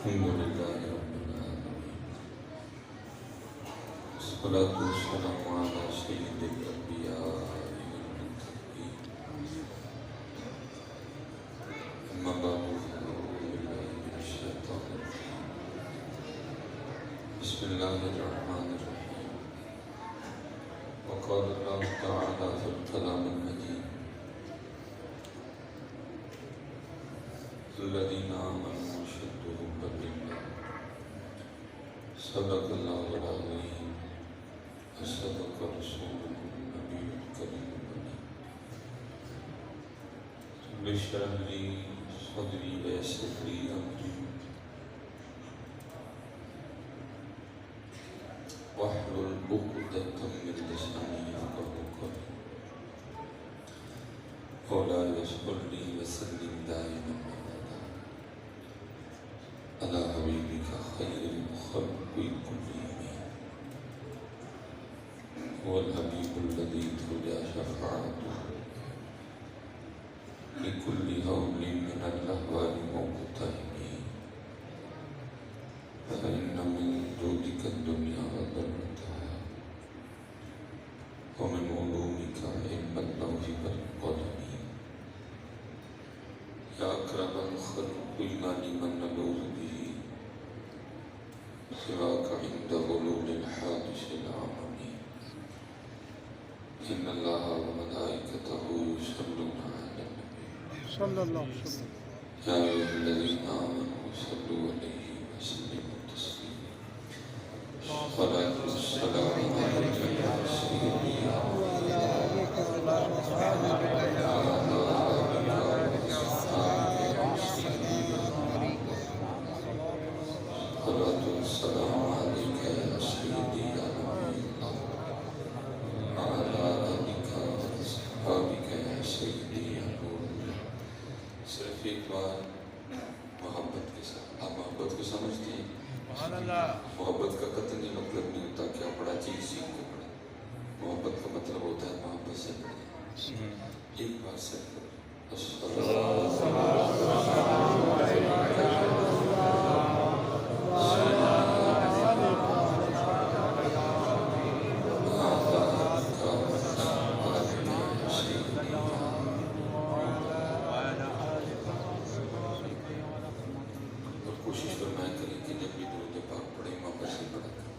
الحمد لله رب العالمين والصلاة والسلام على سيد الأنبياء والمرسلين أما بعد فأعوذ بالله من الشيطان الرجيم بسم الله الرحمن الرحيم وقال الله تعالى في الكلام المجيد الذين آمنوا أشد حبا لله صدق الله العظيم وصدق رسوله النبي الكريم الأمين رب اشرح لي صدري ويسر لي أمري واحلل عقدة من لساني يفقهوا قولي مولاي صل وسلم دائما على حبيبك خير الخلق كلهم هو الحبيب الذي ترجى شفاعته لكل هول من الأهوال مقتحم فإن من جودك الدنيا وذرتها ومن علومك علم اللوح والقلم يا أكرم الخلق إلى لمن نلوذ به سواك عند غلول الحادث العمم إن الله وملائكته يصلون على النبي صلى الله عليه وسلم يا أيها الذين آمنوا صلوا عليه وسلموا تسليما الصلاة والسلام عليك يا سيدي يا وعلى آلك وعلى أصحابك يا الصلاة والسلام عليك يا سيدي يا نبي الله وعلى آلك وأصحابك يا سيدي يا نور الله صرف ایک بار محبت کے ساتھ آپ محبت کو سمجھتے ہیں محبت کا قطعی مطلب نہیں ہوتا کہ آپ بڑا چیز سیکھ کے پڑھیں محبت کا مطلب ہوتا ہے محبت سے پڑھیں ایک بار سے کوشش فرمائیں کریں کہ جب بھی درود پاک پڑھیں محبت سے پڑھا کریں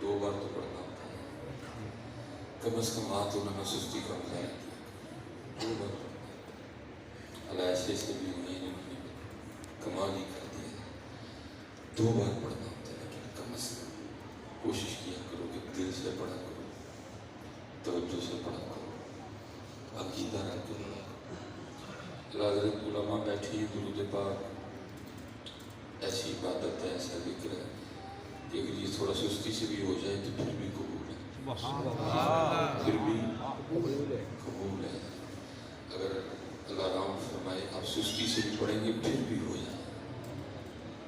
دو بار تو پڑھنا ہوتا ہے کم از کم ہاتھ ہونا میں سستی کا مظاہرہ کیا دو بار پڑھنا اللہ ایسے بھی ہوئی جنہوں نے کمال ہی کر دیا دو بار پڑھنا ہوتا ہے لیکن کم از کم کوشش کیا کرو کہ دل سے پڑھا کرو توجہ سے پڑھا کرو عقیدہ رکھ کے پڑھا کرو حضرت علماء بیٹھی ہیں درود پاک ایسی عبادت ہے ایسا ذکر ہے کہ اگر یہ تھوڑا سستی سے بھی ہو جائے تو پھر بھی قبول ہے پھر بھی قبول ہے اگر اللہ رام فرمائے آپ سستی سے بھی پڑھیں گے پھر بھی ہو جائے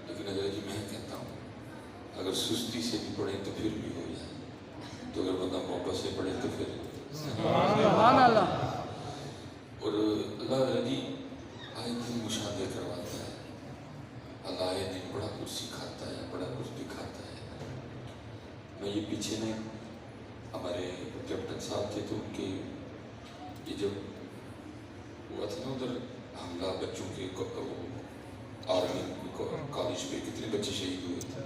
لیکن اگر جی میں کہتا ہوں اگر سستی سے بھی پڑھیں تو پھر بھی ہو جائے تو اگر بندہ محبت سے پڑھے تو پھر سبحان اللہ اور اللہ رضی آئے دن مشاہدے کرواتا ہے اللہ آئے دن بڑا کچھ سکھاتا ہے بڑا کچھ دکھاتا ہے میں یہ پیچھے نے ہمارے کیپٹن صاحب تھے تو ان کے یہ جب ہوا تھا نا ادھر حملہ بچوں کے آرمی کالج پہ کتنے بچے شہید ہوئے تھے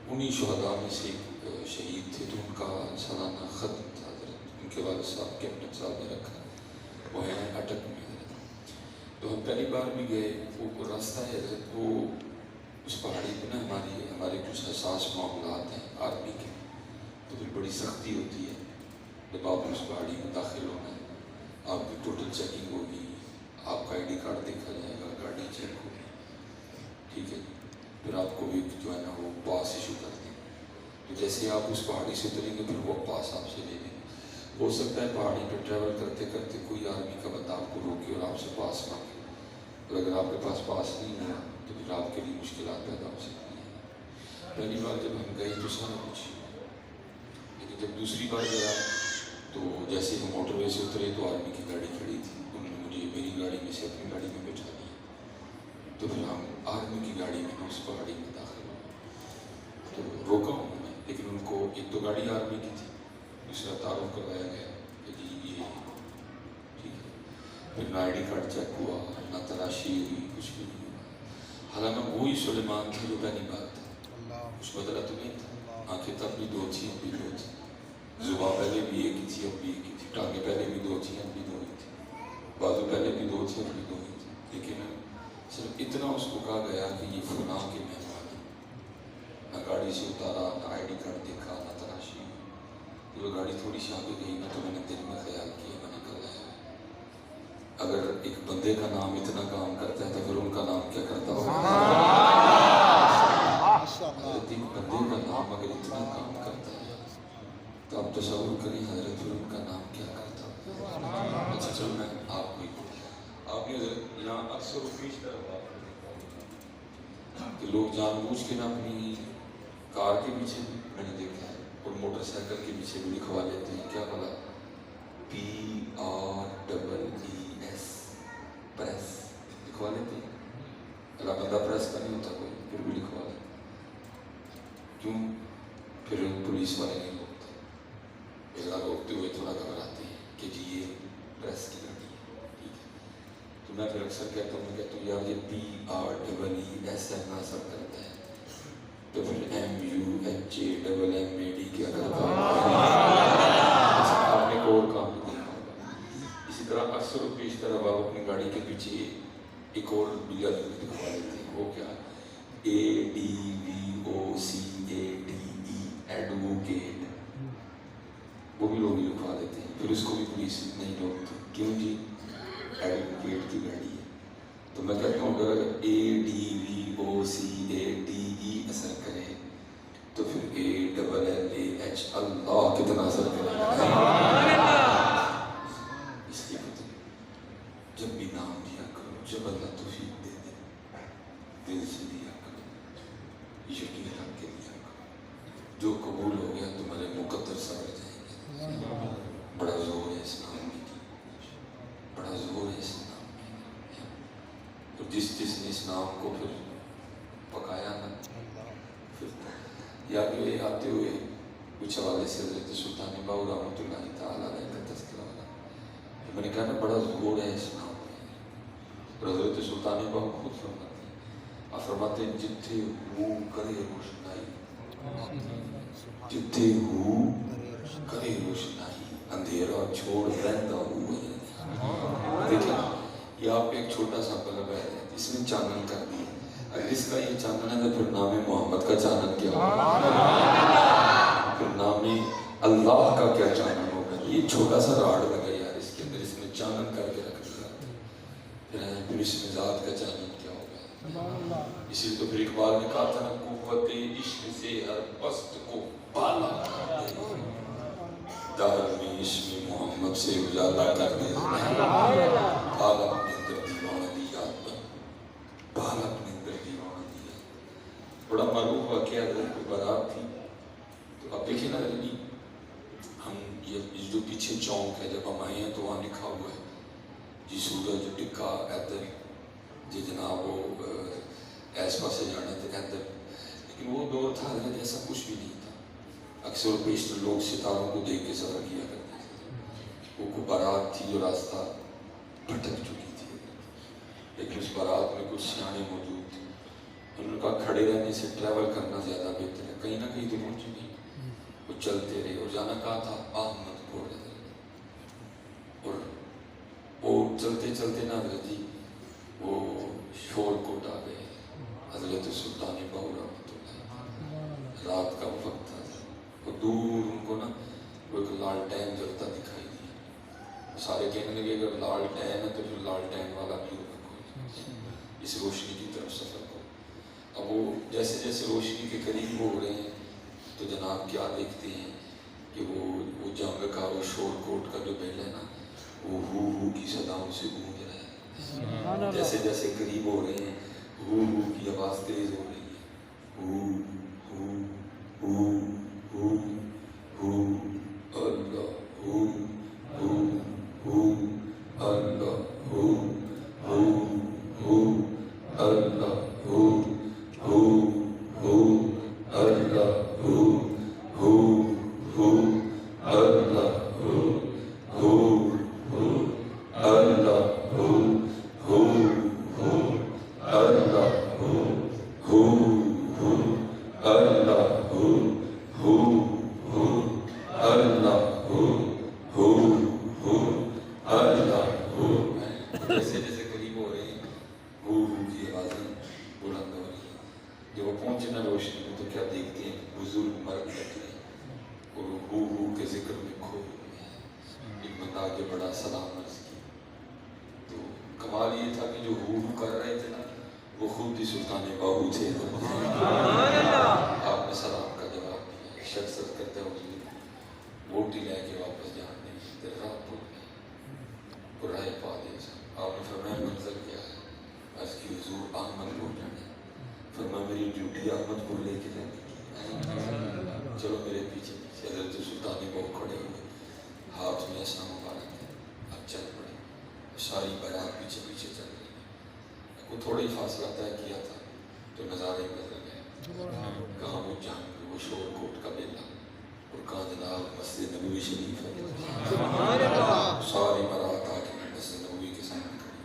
انہی شہداء میں سے ایک شہید تھے تو ان کا سالانہ ختم تھا ان کے والد صاحب کیپٹن صاحب نے رکھا وہ ہیں اٹک میں تو ہم پہلی بار بھی گئے وہ راستہ ہے حضرت وہ اس پہاڑی پہ نا ہمارے کچھ حساس معاملات ہیں آرمی کے تو پھر بڑی سختی ہوتی ہے جب آپ اس پہاڑی میں داخل ہونا ہے آپ کی ٹوٹل چیکنگ ہوگی آپ کا آئی ڈی کارڈ دیکھا جائے گا گاڑی چیک ہوگی ٹھیک ہے پھر آپ کو بھی جو ہے نا وہ پاس ایشو کر دیں تو جیسے آپ اس پہاڑی سے اتریں گے پھر وہ پاس آپ سے لے لیں گے ہو سکتا ہے پہاڑی پہ ٹریول کرتے کرتے کوئی آرمی کا بندہ آپ کو روکے اور آپ سے پاس مانگے اور اگر آپ کے پاس پاس نہیں ہوا تو پھر آپ کے لیے مشکلات پیدا ہو سکتی ہیں پہلی بار جب ہم گئے تو سارا کچھ لیکن جب دوسری بار گیا تو جیسے ہم موٹر وے سے اترے تو آرمی کی گاڑی کھڑی تھی انہوں نے مجھے میری گاڑی میں سے اپنی گاڑی میں بٹھا دیا تو پھر ہم آرمی کی گاڑی میں اس پہاڑی میں داخل ہوئے. تو روکا ہوں میں، لیکن ان کو ایک تو گاڑی آرمی کی تھی، دوسرا تعارف کروایا گیا کہ جی یہ ٹھیک ہے. پھر نہ آئی ڈی کارڈ چیک ہوا، نہ تلاشی ہوئی، کچھ بھی نہیں ہوا. حالانکہ وہی سلیمان تھا جو پہلی بات تھا، کچھ بدلا تو نہیں تھا. آنکھیں تب بھی دو تھیں، اب بھی دو تھیں. زبان پہلے بھی ایک ہی تھی، اب بھی ایک ہی تھی. ٹانگیں پہلے بھی دو تھیں، اب بھی دو ہی تھی. بازو پہلے بھی دو تھے، اب بھی دو ہی تھے. لیکن صرف اتنا اس کو کہا گیا کہ یہ فلاں کے مہمان ہیں. نہ گاڑی سے اتارا، نہ آئی ڈی کارڈ دیکھا، نہ تلاشی. جب گاڑی تھوڑی سی آگے گئی نا تو میں نے دل میں خیال کیا، میں نے کہا اگر ایک بندے کا نام اتنا کام کرتا ہے تو پھر ان کا نام کیا کرتا ہوگا. حضرت ایک بندے کا نام اگر اتنا کام کرتا ہے تو آپ تصور کریں حضرت پھر ان کا نام کیا کرتا ہوگا. اچھا چلو میں آپ کو آپ نے یہاں اکثر پیش طرف بات کہ لوگ جان بوجھ کے نہ اپنی کار کے پیچھے بھی میں نے دیکھا ہے اور موٹر سائیکل کے پیچھے بھی لکھوا لیتے ہیں کیا بولا PREES پریس لکھوا لیتے ہیں. اگر بندہ پریس کا نہیں ہوتا کوئی پھر بھی لکھوا لیتے. کیوں؟ پھر پولیس والے نہیں روکتے. ذرا روکتے ہوئے تھوڑا گھبراتے ہیں کہ جی یہ پریس کی گاڑی ہے. ٹھیک ہے. تو میں پھر اکثر کہتا ہوں یار یہ PREES نہ اثر کرتا ہے تو پھر MUHAMMAD کیا کرتا ہے. آپ نے کوئی اور کام نہیں دیکھا ہوگا. اسی طرح اکثر و بیشتر آپ اپنی گاڑی کے پیچھے ایک اور بیا لکھوا لیتے ہیں. وہ کیا؟ ADVOCATE advocate. وہ بھی لوگ لکھوا دیتے ہیں. پھر اس کو بھی پولیس نہیں روکتی. کیوں جی؟ ایڈوکیٹ کی گاڑی ہے. تو میں کہتا ہوں اگر ADVOCATE اثر کرے تو پھر ALLAH اللہ کتنا اثر کرے گا. اس لیے جب بھی نام دیا کرو، جب اللہ توفیق دے دے دل سے دیا کرو، یقین رکھ کے دیا کرو. جو قبول ہو گیا تمہارے مقدر سمجھ جائیں گے. بڑا زور ہے اس نام میں، بڑا زور ہے اس نام میں. اور جس نے اس نام کو پھر پکایا نا، پھر یاد ہوئے آتے ہوئے کچھ حوالے سے حضرت سلطان باؤ رحمۃ اللہ تعالیٰ علیہ کا تذکرہ والا میں نے کہا نا بڑا زور ہے اس نام میں. اور حضرت سلطان باؤ خود فرماتے ہیں، آپ فرماتے ہیں جتھے ہو کرے روشنائی، جتھے ہو کرے روشنائی، اندھیرا چھوڑ رہتا ہوا. دیکھیں یہ آپ ایک چھوٹا سا قلب ہے، اس نے چانن کر دیا. اگر اس کا یہ چانن ہے تو پھر نام محمد کا چانن کیا ہوگا، پھر نام اللہ کا کیا چانن ہوگا. یہ چھوٹا سا راڑ لگا یار اس کے اندر، اس نے چانن کر کے رکھ دیا. پھر اس میں ذات کا چانن کیا ہوگا. اسی لیے تو پھر اقبال نے کہا تھا نا قوت عشق سے ہر پست کو بالا دار میں اسم محمد سے اجالا کر دے. بالا اپنے اندر دیوانہ دیا، بالا اپنے اندر دیوانہ دیا. بڑا معروف واقعہ حضرت کو بارات تھی. تو اب دیکھیں نا ہم یہ جو پیچھے چونک ہے جب ہم آئے ہیں تو وہاں لکھا ہوا ہے جی سورج ٹکا ادھر جی جناب وہ ایس پاسے جانا تھے ادھر. لیکن وہ دور تھا حضرت ایسا کچھ بھی نہیں تھا. اکثر بیشتر لوگ ستاروں کو دیکھ کے سفر کیا کرتے تھے. وہ بارات تھی جو راستہ بھٹک چکی تھی، لیکن اس بارات میں کچھ سیانے موجود تھے. انہوں نے کہا کھڑے رہنے سے ٹریول کرنا زیادہ بہتر ہے، کہیں نہ کہیں تو پہنچ چکی. وہ چلتے رہے اور جانا کہا تھا احمد پور. اور وہ چلتے چلتے نا حضرت جی وہ شور کوٹ آ گئے. حضرت سلطان باؤ رحمۃ اللہ، رات کا وقت تھا. اور دور ان کو نا وہ ایک لالٹین جلتا دکھائی دیا. سارے کہنے لگے اگر لالٹین ہے تو پھر لالٹین والا بھی ہوگا کوئی، اس روشنی کی طرف سفر کرو. اب وہ جیسے جیسے روشنی کے قریب ہو رہے ہیں تو جناب کیا دیکھتے ہیں کہ وہ جنگ کا وہ شور کوٹ کا جو بیل ہے نا وہ ہو کی صداؤں سے گونج رہا ہے. جیسے جیسے قریب ہو رہے ہیں ہو کی آواز تیز ہو رہی ہے. ہو ہو ہو ہو اللہ ہو ہو ہو اللہ ہو ہو ہو Allah hu hu hu Allah hu hu hu Allah hu hu hu Allah hu hu hu Allah hu hu hu Allah hu hu hu Allah hu hu hu Allah hu جیسے جیسے قریب ہو رہے ہیں ہو کی آوازیں بلند ہو رہی ہیں جب وہ پہنچے نا روشنی میں تو کیا دیکھتے ہیں بزرگ مرد بیٹھے ہیں اور ہو کے ذکر میں کھو ہوئے ہیں ایک بندہ آگے بڑا سلام عرض کی تو کمال یہ تھا کہ جو ہو کر رہے تھے نا وہ خود ہی سلطان باہو تھے آپ نے سلام کا جواب دیا شخص کرتے ہوئے ووٹ ہی لے کے واپس جانے دیر رات پڑ گئی اور رائے پا دیا آپ نے فرمایا منزل کیا ہے عرض کی حضور احمد پور جانے فرمایا میری ڈیوٹی احمد پور لے کے جانے کی چلو میرے پیچھے پیچھے حضرت سلطان باہو کھڑے ہوئے ہاتھ میں ایسا مبارک ہے اب چل پڑے ساری بارات پیچھے پیچھے چل رہی ہے کو تھوڑا ہی فاصلہ طے کیا تھا تو نظارے بدل گئے کہاں وہ جنگ وہ شور کوٹ کا بیلا اور کہاں جناب مسجد نبوی شریف ہے ساری بارات آ کے مسجد نبوی کے سامنے کھڑی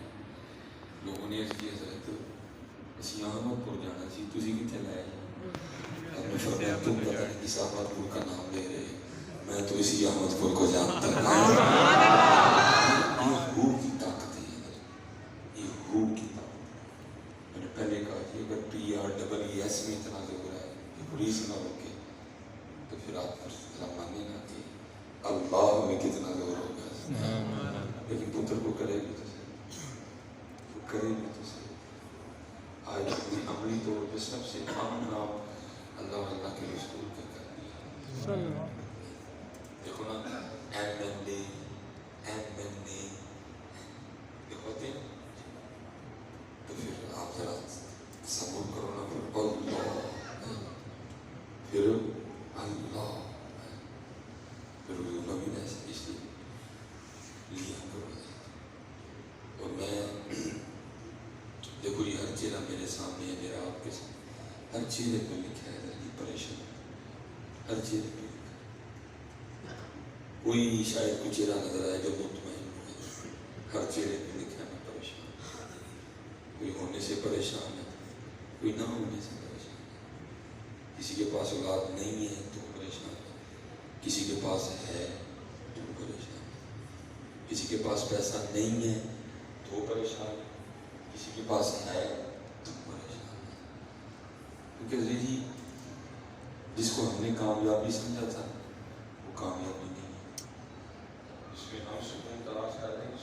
لوگوں نے عرض کی حضرت اسی احمد پور جانا سی تسی کتنے لائے ہم نے فرمایا تم پتہ نہیں کس احمد پور کا نام لے رہے میں تو اسی احمد پور کو جانتا ہوں یہ ہو کی طاقت ہے یہ ہو کی طاقت میں نے پہلے کہا کہ اگر PREES میں اتنا زور ہے کہ پولیس نہ روکے تو پھر آپ پر ماننے نہ کہ اللہ میں کتنا زور ہوگا لیکن پتر کو کرے بھی تو صحیح وہ کرے بھی تو صحیح آج اپنی عملی طور پہ سب سے عام نام اللہ و اللہ کے رسول کے کر دیا دیکھو نا MNA دیکھو ہوتے ہیں تو پھر آپ ذرا صبر کرو نا پھر اللہ پھر اللہ پھر حضور نبی نے ایسے اس لیے لیا کرو اور میں دیکھو یہ ہر چہرہ میرے سامنے ہے میرا آپ کے سامنے ہر چہرے پہ لکھا ہے یہ پریشان ہر چہرے پہ لکھا کوئی شاید کوئی چہرہ نظر آئے جو مطمئن ہو ہر چہرے پہ لکھا ہے میں پریشان کوئی ہونے سے پریشان ہے کوئی نہ ہونے سے پریشان ہے کسی کے پاس اولاد نہیں ہے تو پریشان ہے کسی کے پاس ہے تو پریشان ہے کسی کے پاس پیسہ نہیں ہے تو پریشان ہے کسی کے پاس ہے تو پریشان ہے کیونکہ جی جس کو ہم نے کامیابی سمجھا تھا وہ کامیابی نہیں ہے اس میں ہم سکون تلاش کر رہے ہیں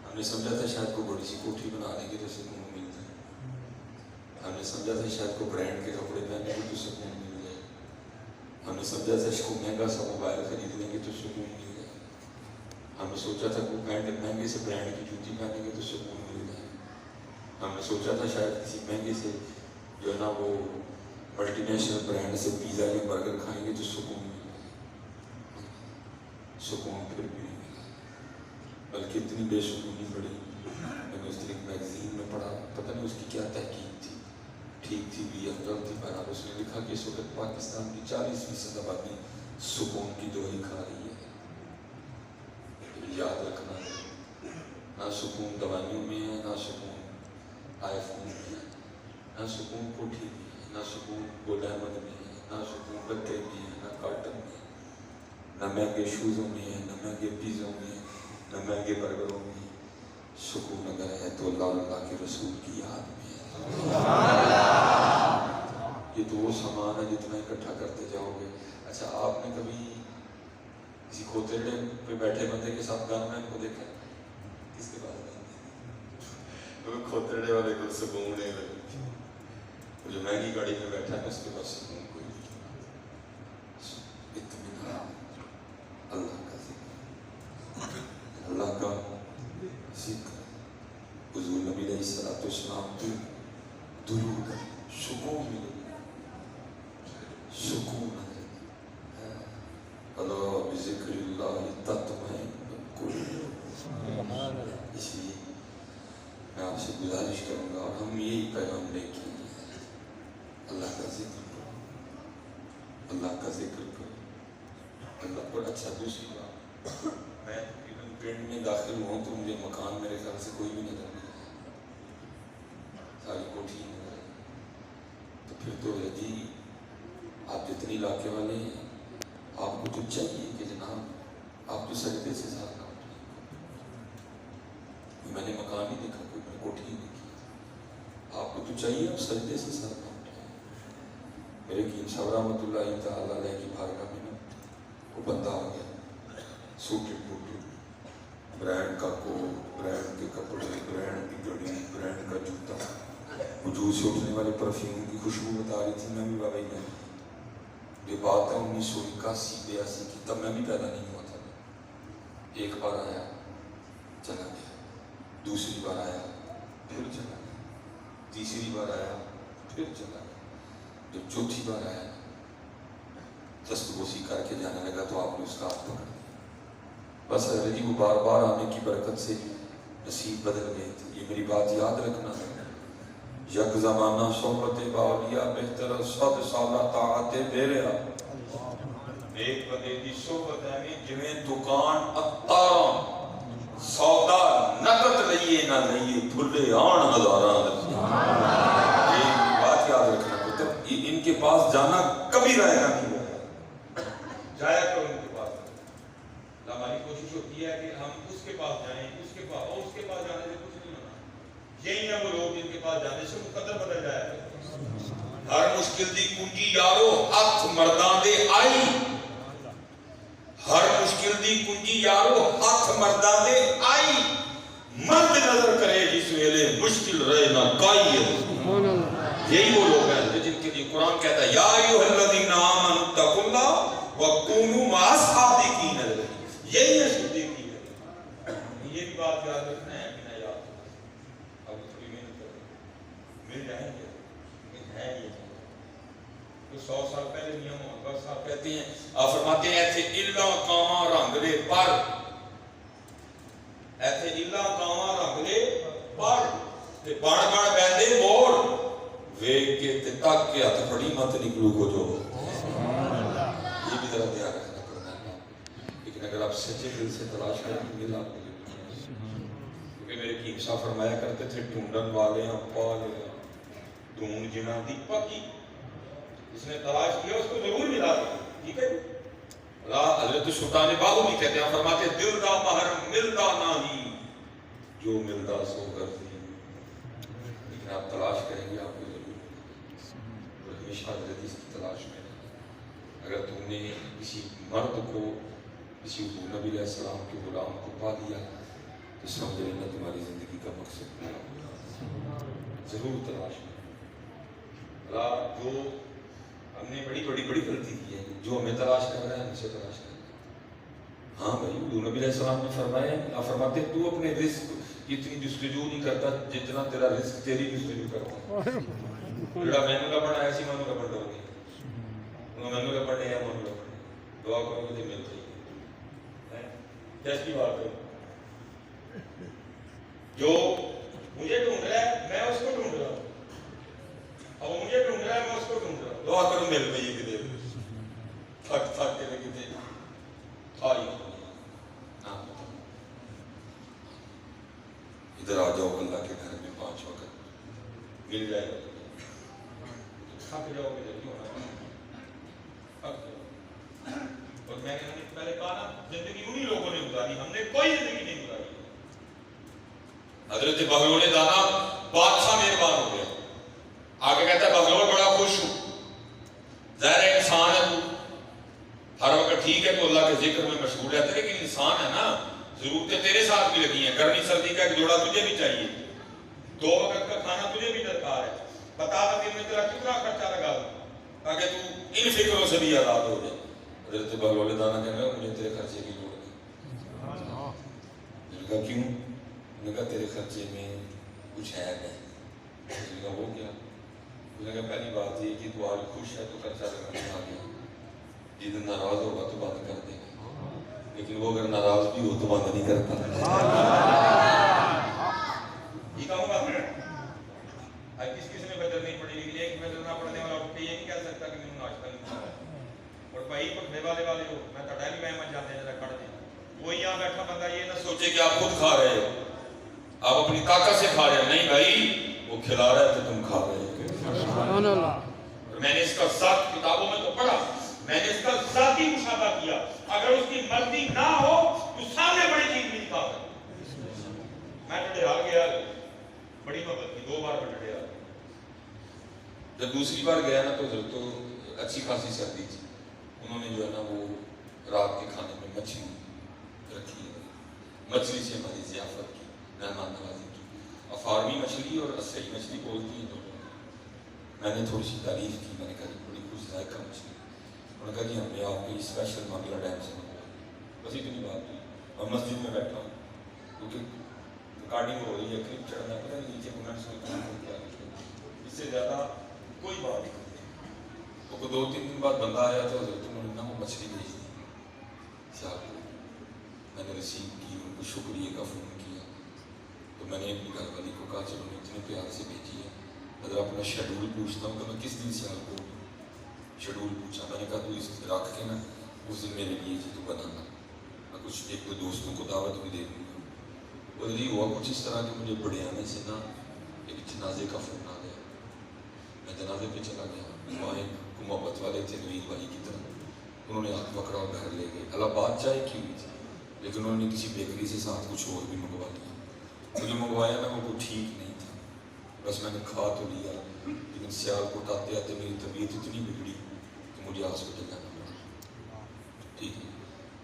ہم نے سمجھا تھا شاید کو بڑی سی کوٹھی بنا دیں گے تو سکون مل جائے ہم نے سمجھا تھا شاید کو برانڈ کے کپڑے پہنیں گے تو سکون مل جائے ہم نے سمجھا تھا کو مہنگا سا موبائل خرید لیں گے تو سکون مل جائے ہم نے سوچا تھا کو مہنگے سے برانڈ کی جوتی پہنیں گے تو سکون مل جائے ہم نے سوچا تھا شاید کسی مہنگے سے جو ہے نا وہ ملٹی نیشنل برانڈ سے پیزا یا برگر کھائیں گے تو سکون مل جائے سکون پھر بھی نہیں ملا بلکہ اتنی بے سکونی پڑی میں نے اس دن ایک میگزین میں پڑھا پتہ نہیں اس کی کیا تحقیق تھی ٹھیک تھی بھی یا غلط تھی بہرحال اس نے لکھا کہ اس وقت پاکستان کی 40% آبادی سکون کی دوائی کھا رہی ہے یاد رکھنا ہے نہ سکون دوائیوں میں ہے نہ سکون آئی فون میں ہے نہ سکون کوٹھی میں ہے نہ سکون گول احمد میں ہے نہ سکون گتے میں ہے نہ کاٹن میں ہے نہ مہنگے شوزوں میں ہے نہ مہنگے پیزوں میں ہے نہ مہنگے برگروں میں سکون اگر ہے تو اللہ کے رسول کی یاد میں ہے یہ تو وہ سامان ہے جتنا اکٹھا کرتے جاؤ گے اچھا آپ نے کبھی کسی کھوتےڑے پہ بیٹھے بندے کے ساتھ گن مین کو دیکھا کس کے پاس گن کھوتےڑے والے کو سکون نہیں لگے جو مہنگی گاڑی میں بیٹھا ہے اس کے پاس سکون کوئی نہیں اطمینان اللہ کا ذکر اللہ کا ذکر حضور نبی علیہ السلام درود سکون ملے سکون اللہ بذکر اللہ تطمئن القلوب اس لیے میں آپ سے گزارش کروں گا اور ہم یہی پیغام لے کے اللہ کا ذکر کرو، اللہ کا ذکر کرو، اللہ پر اچھا دوسری بات میں تقریباً پنڈ میں داخل ہوں تو مجھے مکان میرے خیال سے کوئی بھی نظر نہیں آیا، ساری کوٹھی نظر آئی، تو پھر تو ہے جی آپ جتنی علاقے والے ہیں آپ کو تو چاہیے کہ جناب آپ تو سجدے سے ساتھ نہ اٹھیں، میں نے مکان نہیں دیکھا، کوئی میں نے کوٹھی نہیں دیکھی، آپ کو تو چاہیے آپ سجدے سے ساتھ نہ اٹھیں۔ میرے قیم صاحب رحمۃ اللہ تعالیٰ علیہ کی بارگاہ میں نا وہ بندہ آ گیا، سوٹے بوٹے، برانڈ کا کوٹ، برانڈ کے کپڑے، برانڈ کی گھڑی، برانڈ کا جوتا، وجود سے اٹھنے والے پرفیوم کی خوشبو بتا رہی تھی۔ میں بھی بابا میں یہ بات ہے 1981-82 کی، تب میں بھی پیدا نہیں ہوا تھا۔ ایک بار آیا چلا گیا، دوسری بار آیا پھر چلا گیا، تیسری بار آیا پھر چلا گیا، جب چوتھی بار آیا دست بوسی کر کے جانے لگا تو آپ نے اس کا ہاتھ پکڑ دیا۔ بس حضرت جی وہ بار بار آنے کی برکت سے نصیب بدل گئے تھے۔ یہ میری بات یاد رکھنا ہے، یک زمانہ صحبت باولیاء بہتر 100 سالہ طاعت بیریا، ایک بندے دی صحبت ہے جویں دکان اتاراں، سودا نقد لئیے نہ لئیے بھلے آن ہزاراں۔ یہ بات یاد رکھنا پتر، ان کے پاس جانا کبھی رائے گا نہیں ہوگا، جایا کرو ان کے پاس۔ ہماری کوشش ہوتی ہے کہ ہم اس کے پاس جائیں، اس کے پاس، اور اس کے پاس جانے سے کچھ نہیں ہونا۔ یہی ہیں وہ لوگ جن کے پاس جانے سے مقدر بدل جائے۔ ہر مشکل دی کنجی یارو ہاتھ مرداں دے آئی، ہر مشکل دی کنجی یارو ہاتھ مرداں دے آئی، مرد نظر کرے جس ویلے مشکل رہے نہ کائی۔ یہی وہ لوگ ہیں جن کے لیے قرآن کہتا ہے یا ایھا الذین آمنوا اتقوا اللہ وکونوا مع الصادقین، یہی ہے صدیقی ہے۔ یہ بھی بات یاد رکھنا ہے کہ نہ یاد اب تھوڑی محنت کرو مل جائیں گے، لیکن ہے یہ تو 100 سال پہلے نہیں ہم بس آپ کہتے ہیں، آپ فرماتے ہیں ایتھے الا کاواں رنگ لے پر، ایتھے الا کاواں رنگ لے پر تے بڑ بڑ بیندے موڑ ویکھ کے تے تک کے ہاتھ پھڑی مت نکلو کو جو۔ یہ بھی ذرا دھیان رکھنا پڑتا ہے، لیکن اگر آپ سچے دل سے تلاش کریں تو مل آپ کو، کیونکہ میرے قیم صاحب فرمایا کرتے تھے ڈھونڈن والے ہیں پا لیا، ڈھونڈ جنا دی پکی، جس نے تلاش کیا اس کو ضرور ملا دیا، ٹھیک ہے۔ حضرت سلطان باہو بھی کہتے ہیں، فرماتے ہیں دل دا مہر ملدا نہیں، جو ملدا سو کرتی، لیکن آپ تلاش کریں گے آپ کو ضرور، اور ہمیشہ حضرت اس کی تلاش میں۔ اگر تم نے کسی مرد کو، کسی نبی علیہ السلام کے غلام کو پا دیا تو سمجھ لینا تمہاری زندگی کا مقصد پورا ہوگا، ضرور تلاش کریں۔ جو ہم نے بڑی غلطی کی ہے، جو ہمیں تلاش کر رہا ہے ہم سے تلاش کر رہا ہے۔ ہاں بھائی نبی علیہ السلام نے فرمایا، آپ فرماتے تو اپنے رزق کی اتنی جستجو نہیں کرتا جتنا تیرا رزق تیری جستجو کرتا ہے۔ جڑا مینو لبن آیا سی مینو لبن دو گے، مینو لبن ہے مینو لبن، دعا کرو گے تو مل جائے گی۔ کیسی بات ہے، جو مجھے ڈھونڈ رہا ہے میں اس کو ڈھونڈ رہا ہوں، اب مجھے ڈھونڈ رہا ہے میں اس کو ڈھونڈ رہا ہوں، دعا کرو مل گئی کدھر، تھک کے لگے تھے آئی ادھر آ جاؤ اللہ کے گھر میں 5 وقت مل جائے گا، تھک جاؤ گے جلدی ہونا، تھک جاؤ۔ اور میں نے پہلے کہا نا زندگی انہی لوگوں نے گزاری، ہم نے کوئی زندگی نہیں گزاری۔ حضرت بہلول دانا بادشاہ مہربان ہو گیا، آگے کہتا ہے بہلول بڑا خوش ہوں، ظاہر ہے انسان ہے تو ہر وقت ٹھیک ہے تو اللہ کے ذکر میں مشغول رہتا ہے، لیکن انسان ہے نا، ضرورتیں تیرے ساتھ بھی لگی ہیں، گرمی سردی کا ایک جوڑا تجھے بھی چاہیے، 2 وقت کا کھانا تجھے بھی درکار ہے، بتا دن میں تیرا کتنا خرچہ لگا دوں تاکہ تو ان فکروں سے بھی آزاد ہو جائے۔ حضرت بہلول دانا کہنے لگا مجھے تیرے خرچے کی لوڑ نہیں۔ نے کہا کیوں؟ نے کہا تیرے خرچے میں کچھ ہے نہیں۔ نے کہا وہ کیا؟ نے کہا پہلی بات یہ کہ تو آج خوش ہے تو خرچہ لگانے آ گیا، جدن ناراض ہوگا تو بند کر دے گا، لیکن وہ اگر ناراض بھی ہو تو بند نہیں کرتا۔ ٹھیک آؤں گا آج کس میں بدل نہیں پڑی لیکن ایک بدل نہ پڑنے والا اٹھ کے یہ نہیں کہہ سکتا کہ میں ناشتہ نہیں کھایا اور بھائی پکڑے والے ہو میں تھوڑا بھی مہمان جاتے ہیں ذرا کھڑ دیں کوئی یہاں بیٹھا بندہ یہ نہ سوچے کہ آپ خود کھا رہے ہو آپ اپنی طاقت سے کھا رہے ہو نہیں بھائی وہ کھلا رہا ہے تو تم کھا رہے ہو سبحان اللہ اور میں نے اس کا ذات کتابوں میں تو پڑھا میں نے اس کا ذاتی مشاہدہ کیا اگر اس کی مرضی نہ ہو تو سامنے بڑی چیز نہیں کھا سکتا میں ڈڈیال گیا بڑی محبت کی 2 بار میں ڈڈیال جب دوسری بار گیا نا تو اچھی خاصی سردی تھی انہوں نے جو ہے نا وہ رات کے کھانے میں مچھلی رکھی ہے مچھلی سے ہماری ضیافت کی مہمان نوازی کی فارمی مچھلی اور صحیح مچھلی بولتی ہیں دونوں میں نے تھوڑی سی تعریف کی میں نے کہا بڑی خوش ذائقہ مچھلی انہوں نے کہا کہ ہم نے آپ کے اسپیشل منگلا ڈیم سے منگوائی بس اتنی بات ہوئی اور مسجد میں بیٹھا ہوں کیونکہ ریکارڈنگ ہو رہی ہے کلپ چڑھنا پڑا نیچے کمنٹس میں کیا اس سے زیادہ کوئی بات نہیں وہ 2-3 دن بعد بندہ آیا تو حضرت انہوں نے وہ مچھلی بھیج دی صاحب کو میں نے ریسیو کی ان کو شکریہ کا فون کیا تو میں نے اپنی گھر والی کو کہا چلو نے اتنے پیار سے بھیجی ہے اگر اپنا شیڈول پوچھتا ہوں کہ میں کس دن سے آپ کو شیڈول پوچھا میں نے کہا تو اس رکھ کے نا اس دن میرے لیے جی تو بنانا میں کچھ 1-2 دوستوں کو دعوت بھی دے دوں گا وہ جی ہوا کچھ اس طرح کہ مجھے بڑے آنے سے نا ایک جنازے کا فون آ گیا میں جنازے پہ چلا گیا وہاں ایک محبت والے تھے نوید بھائی کی طرح انہوں نے ہاتھ پکڑا اور گھر لے گئے اللہ بات چاہے کی ہوئی تھی لیکن انہوں نے کسی بیکری سے ساتھ کچھ اور بھی منگوا لیا مجھے منگوایا نا وہ ٹھیک نہیں تھا بس میں نے کھا تو لیا لیکن سیالکوٹ آتے آتے میری طبیعت اتنی بگڑی کہ مجھے ہاسپٹل جانا پڑا ٹھیک ہے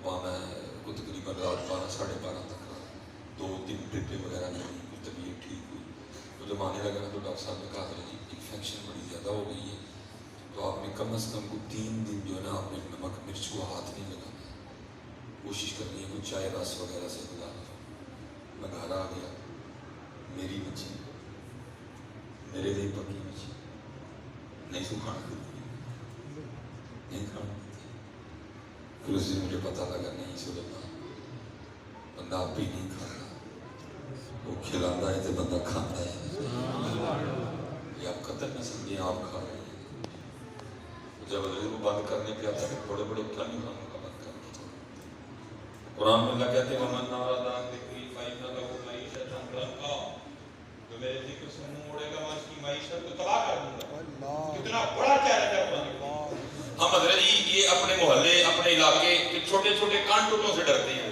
وہاں میں کو تقریباً رات 12-12:30 تک رہا 2-3 ٹرپیں وغیرہ نہیں ہوئی طبیعت ٹھیک ہوئی تو جب آنے لگا تو ڈاکٹر صاحب نے کہا جی انفیکشن بڑی زیادہ ہو گئی ہے تو آپ نے کم از کم کو 3 دن جو ہے نا آپ نے نمک مرچ کو ہاتھ نہیں لگانا کوشش کرنی ہے کوئی چائے رس وغیرہ سے گزارنا میں گھر آ گیا میری مچھلی میرے لیے پکی مچھلی نہیں سکھانا نہیں کھانا پھر اس دن مجھے پتا لگا نہیں سلیمان بندہ آپ بھی نہیں کھاتا وہ کھلانا ہے تو بندہ کھاتا ہے یہ آپ قتل نہ سمجھیں آپ کھا رہے ہیں جب حضرت کو بند کرنے پہ آتا ہے بڑے بڑے کھانے کھانوں کا بند کرنا قرآن میں اللہ کہتے ہیں وَمَنْ نَارَدَانْ ذِكْرِي فَإِنَّ لَهُ مَعِيشَةً ضَنْكًا جو میرے ذکر سے منہ موڑے گا میں اس کی معیشت کو تباہ کر دوں گا کتنا بڑا چیلنج ہے قرآن ہم حضرت جی یہ اپنے محلے اپنے علاقے کے چھوٹے چھوٹے کانٹوں سے ڈرتے ہیں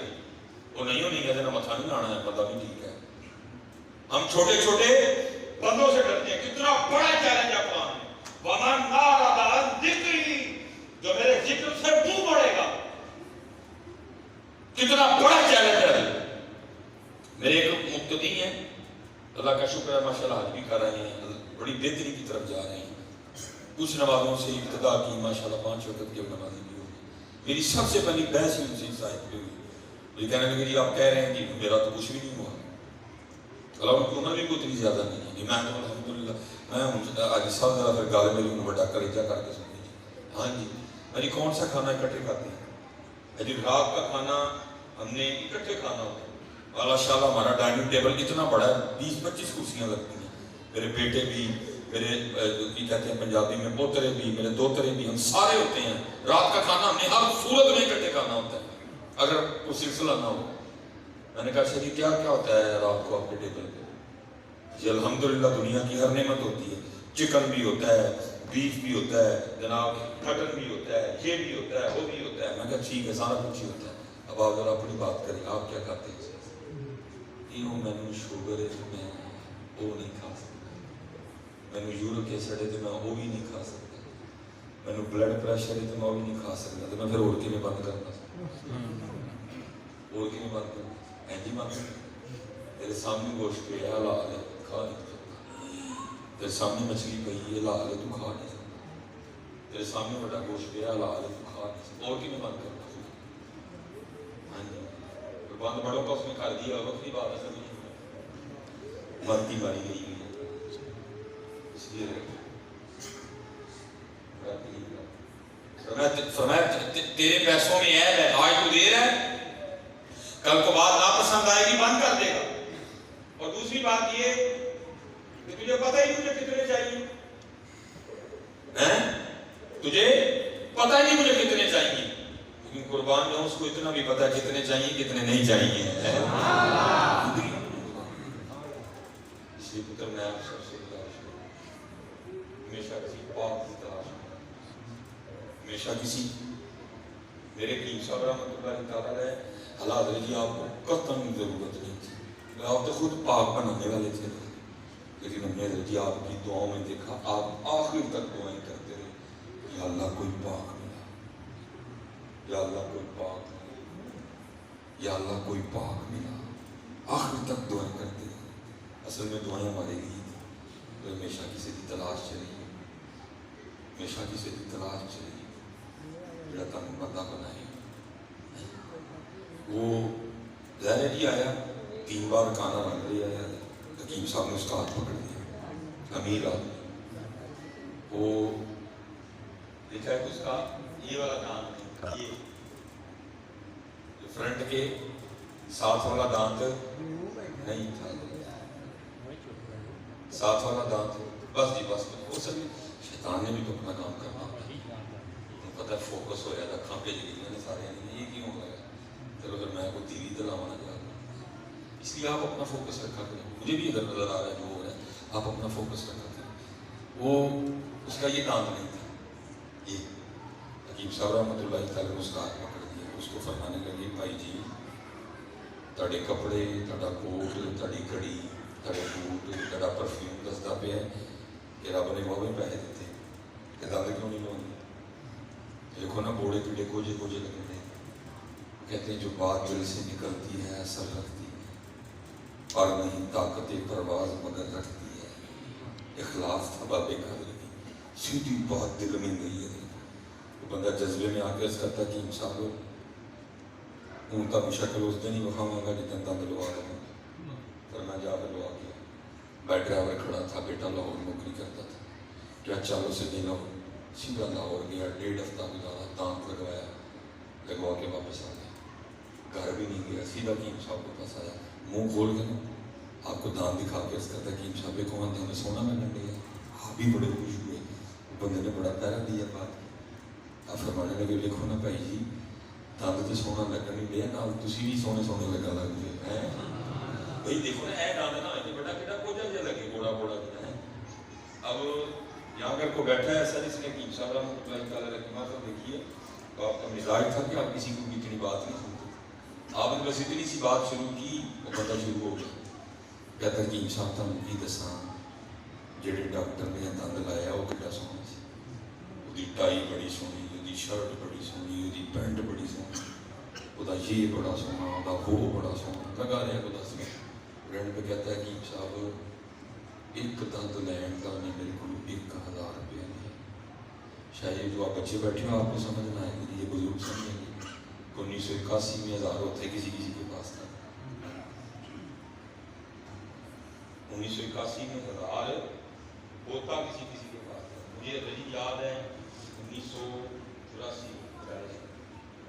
وہ نہیں ہونی کہتے نا متھا نہیں آنا ہے پتہ بھی ٹھیک ہے ہم چھوٹے چھوٹے بندوں سے ڈرتے ہیں کتنا بڑا چیلنج ہے قرآن میں وَمَنْ نَارَدَ عَنْ ذِكْرِي جو میرے ذکر سے منہ موڑے گا کتنا بڑا چیلنج ہے میرے ایک مقتدی ہیں اللہ کا شکر ہے ماشاءاللہ حج بھی کر رہے ہیں بڑی بہتری کی طرف جا رہے ہیں کچھ نمازوں سے ابتدا کی ماشاءاللہ 5 وقت کی نمازی بھی ہوگی میری سب سے پہلی بحث ہی ان سے صاحب پہ ہوئی یہ کہنے لگے جی آپ کہہ رہے ہیں کہ میرا تو کچھ بھی نہیں ہوا اللہ ان کی عمر بھی اتنی زیادہ نہیں ہے میں تو الحمدللہ میں آج سب ذرا پھر گالے میری انہوں بڑا کلیجہ کر کے سن لیجیے ہاں جی میری کون سا کھانا اکٹھے کھاتے ہیں جی رات کا کھانا ہم نے اکٹھے کھانا ہوتا ہے اللہ شاءاللہ ہمارا ڈائننگ ٹیبل اتنا بڑا ہے 20-25 کرسیاں لگتی ہیں میرے بیٹے بھی میرے کی کہتے ہیں پنجابی میں پوترے بھی میرے دوترے بھی ہم سارے ہوتے ہیں رات کا کھانا ہم نے ہر صورت میں اکٹھے کھانا ہوتا ہے اگر کوئی سلسلہ نہ ہو میں نے کہا شریف کیا کیا ہوتا ہے رات کو آپ کے ٹیبل پہ جی الحمدللہ دنیا کی ہر نعمت ہوتی ہے چکن بھی ہوتا ہے بیف بھی ہوتا ہے جناب مٹن بھی ہوتا ہے یہ بھی ہوتا ہے وہ بھی ہوتا ہے میں کہا ٹھیک ہے سارا کچھ ہی ہوتا ہے اب آپ ذرا اپنی بات کریں آپ کیا کھاتے ہیں میں نے شوگر ہے تو میں وہ نہیں کھا سکتا میں نے یورک ایسڈ ہے تو میں وہ بھی نہیں کھا سکتا میں نے بلڈ پریشر ہے تو میں وہ بھی نہیں کھا سکتا تو میں پھر اور میں بند کرنا اور میں بند کرنا اینجی بند تیرے سامنے گوشت پہ ہے حلال ہے کھا نہیں سکتا تیرے سامنے مچھلی پہ ہے حلال ہے تو کھا نہیں سکتا تیرے سامنے بڑا گوشت پہ ہے حلال ہے تو کھا نہیں سکتا اور میں بند کرنا ہاں جی بند بڑوں کا اس میں کر دیا اور وقتی بات ایسا نہیں ہے مرتی ماری گئی ہوئی ہے اس لیے فرمایا تیرے پیسوں میں عیب ہے آج تو دیر ہے کل کو بات ناپسند آئے گی بند کر دے گا اور دوسری بات یہ تجھے پتہ ہی مجھے کتنے چاہیے ہیں؟ تجھے پتہ ہی نہیں مجھے کتنے چاہیے، لیکن قربان جاؤں اس کو اتنا بھی پتہ کتنے چاہیے کتنے نہیں چاہیے. اس لیے پتر میں آپ سب سے گزارش کروں، ہمیشہ کسی پاک کی تلاش کروں، ہمیشہ کسی میرے حکیم صاحب رحمۃ اللہ تعالیٰ علیہ حالات جی آپ کو قطعاً ضرورت نہیں تھی، آپ تو خود پاک بنانے والے تھے، لیکن ہم نے جی آپ کی دعاؤں میں دیکھا آپ آخر تک دعائیں کرتے رہے، یا اللہ کوئی پاک ملا، یا اللہ کوئی پاک ملا، یا اللہ کوئی پاک ملا، آخر تک دعائیں کرتے رہے. اصل میں دعائیں ہمارے لیے تو ہمیشہ کسی کی تلاش چلی، ہمیشہ کسی کی تلاش چلی جڑا تم بندہ بنائے. وہ ظاہر ہی آیا 3 بار کانا رنگ لے آیا، حکیم صاحب نے اس کا ہاتھ پکڑ لیا، امیر آدمی. وہ دیکھا ہے اس کا یہ والا دانت، یہ فرنٹ کے ساتھ والا دانت نہیں تھا، ساتھ والا دانت بس جی بس. وہ سب شیطان نے بھی تو اپنا کام کرنا پتہ ہے، فوکس ہو جاتا ہے، کھاپے جگہ نے سارے یہ کیوں ہو گیا، چلو اگر میں کوئی ٹی وی دلاوا نہ جا، اس لیے آپ اپنا فوکس رکھا کریں. مجھے بھی ادھر نظر آ رہا ہے جو ہو رہا ہے، آپ اپنا فوکس رکھا کریں. وہ اس کا یہ دانت نہیں تھا، یہ حکیم صاحب رحمۃ اللہ تعالیٰ نے اس کا ہاتھ پکڑ دیا، اس کو فرمانے لگے بھائی جی تھوڑے کپڑے، تھوڑا کوٹ، تھوڑی گھڑی، تھوڑے بوٹ، تھوڑا پرفیوم دستا پہ ہے کہ رب نے وہ بھی پیسے دیتے کہ دانت کیوں نہیں لوگ. دیکھو نا بوڑھے پیڑے کوجے کوجے لگے ہیں، کہتے ہیں جو بات دل سے نکلتی ہے اثر رکھتی ہے، اور نہیں طاقت پرواز مگر رکھتی ہے، اخلاص تھبا بے قدر کی سیدھی بات دل میں گئی ہے. وہ بندہ جذبے میں آ کے اس کرتا کہ انسان لوگ ہوں تب شکل اس دن ہی وہاں گا جتنا دند لوا رہا ہوں، پر میں جا کر لوا گیا. بیٹھ ڈرائیور کھڑا تھا، بیٹا لاہور نوکری کرتا تھا، کیا چالو سے دن لاہور سیدھا لاہور گیا، 1.5 ہفتہ گزارا، دانت لگوایا، لگوا کے واپس آ گیا، گھر بھی نہیں گیا، سیدھا حکیم صاحب کے پاس آیا، منہ کھول کے نا آپ کو دانت دکھا کے اس کرتا حکیم صاحب کو وہاں ہمیں سونا میں لگ گیا. آپ بھی بڑے خوش ہوئے، بندے نے بڑا پیرا دیا بات. آپ فرمانے لگے دیکھو نا بھائی جی دانت تو سونا لگن نہیں دیا، نال تسی بھی سونے سونے لگا لگ گئے ہیں بھائی. دیکھو نا اے دانت نہ ہوئے بڑا کتا کوجا جا لگے، بوڑا بوڑا کتا ہے. اب یہاں پر کو بیٹھا ہے ایسا جس نے حکیم صاحب رحمۃ اللہ تعالیٰ رحمہ کو دیکھیے تو آپ کا مزاج تھا کہ آپ کسی کو بھی اتنی بات نہیں سنتے. آپ نے بس اتنی سی بات شروع کی وہ پتہ شروع ہو گیا. کہتا ہے حکیم صاحب تم کی دساں جہے ڈاکٹر نے دند لایا وہ کتا سونا سی، وہ ٹائی بڑی سونی، وہ شرٹ بڑی سونی، وہ پینٹ بڑی سونی، وہ یہ بڑا سونا، وہ بڑا سونا، لگا رہا کو دس گیا. فرینڈ پہ کہتا ہے حکیم صاحب ایک دند لین کا نے میرے کو 1000 روپیہ نہیں. شاید جو آپ بچے بیٹھے ہو آپ کو سمجھ نہ آئے گی، یہ بزرگ سمجھیں گے. 1981 میں 1000 ہوتے کسی کسی کے پاس تھا، 1981 میں 1000 ہوتا کسی کسی کے پاس تھا. مجھے ابھی یاد ہے 1984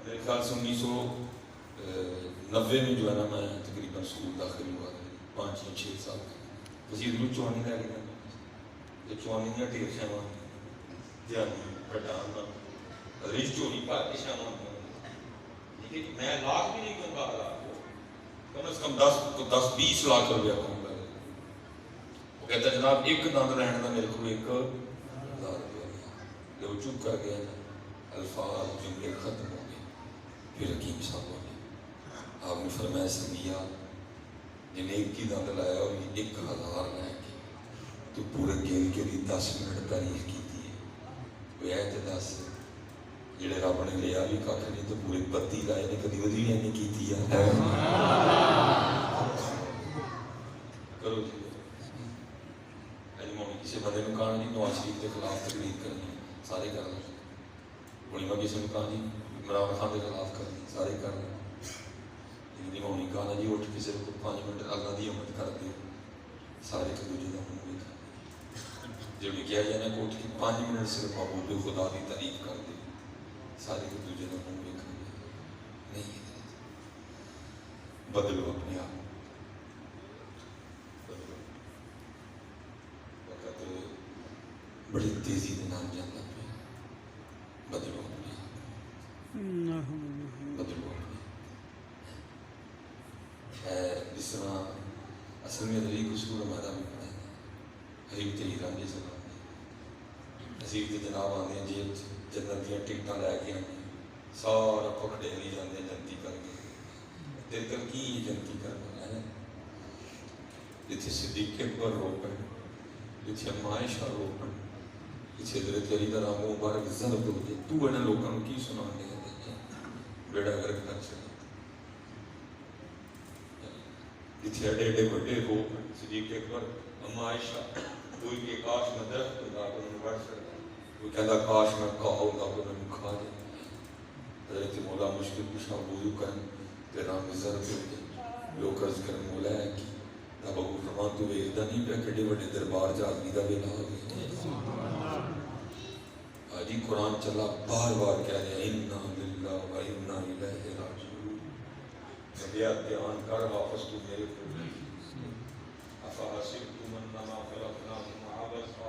میرے خیال سے 1990 میں جو ہے نا میں تقریباً اسکول داخل ہوا تھا 5 یا 6 سال کا. وزیر چوانی لے گیا، چوانی دیا ڈھیر شاوا جانی پٹانا رش چوری پا کے شاوا. میں لاکھ بھی نہیں دوں گا، کم از کم 10-20 لاکھ روپیہ کم کر. وہ کہتا ہے جناب ایک دند رہنے کا میرے کو 1000 روپیہ لیا. جب وہ چپ کر گیا الفاظ جملے ختم ہو گئے. پھر حکیم صاحب ہو گئے، آپ نے فرمایا سنگیا جنہیں ایک ہی دند لایا اور 1000 لے کے تو پورے گن کے بھی 10 منٹ تعریف کی ہے. وہ ہے تو 10 جڑے رب نے لیا بھی کھ نہیں تو پورے 32 لائے نے کدی ودی نہیں کی ہے. کرو جی اجموڑی کسی بندے کو کہا جی نواز شریف کے خلاف تقریر کرنی سارے کر لیں. ہونی میں کسی نے کہا جی عمران خان کے خلاف کرنی سارے کر لیں. لیکن ہونی کہا جی اٹھ کسی کو 5 منٹ اللہ کی امت کر دے سارے ایک دوجے کا منہ دیکھا. جب کیا جانا کہ اٹھ کے 5 منٹ صرف محبوب خدا کی تعریف کر دے سارے ایک دوجے کا منہ دیکھا. نہیں بدلو اپنے آپ. بڑی تیزی کے نام جانا پیا بدلو پیا بدلو جس طرح اصل میں علی قصور ہمارا بھی پڑھا ہے حریف تے ہیرا جی سلام حسیب تے جناب آنے جیب جنت دیا ٹکٹاں لے کے آنے سارا پکڑے نہیں جانے جنتی کر کے دل کر کی جنتی کرنا ہے جتھے صدیق اکبر رو پڑ جتھے عائشہ رو پڑ جتھے حضرت علی دا نام مبارک ضرب ہو جائے تو انہاں لوگوں کو کی سنانے ہیں بیڑا گرک کر چلا جتھے اڈے اڈے بڑے رو پڑ صدیق اکبر اما عائشہ کوئی کہ کاش میں درخت کو دا کو انہوں بڑھ سکتا وہ کہتا کاش میں کہوں دا کو انہوں کھا جائے حضرت مولا مشکل کشا وضو کرن تیرا مزر پہ ہوئے لوگ عرض کرن مولا ہے کی تب ابو فرمان تو ایک دا نہیں پہ کڑے وڈے دربار جا آدمی دا بیلا ہو گئے آجی قرآن چلا بار بار کہہ رہے ہیں اِنَّا لِلَّهِ وَإِنَّا إِلَيْهِ رَاجِعُونَ نبیہ دیان کر واپس تو میرے کو افحسبتم انما خلقناکم عبثا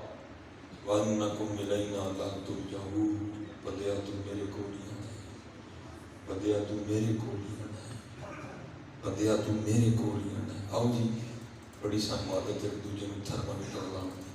وانکم الینا لا ترجعون بندیا تو میرے کو نہیں آنا بندیا تو میرے کو نہیں آنا بندیا تو میرے کو نہیں آنا آؤ جی بڑی سان عادت ایک دوجے میں تھرمامیٹر لانا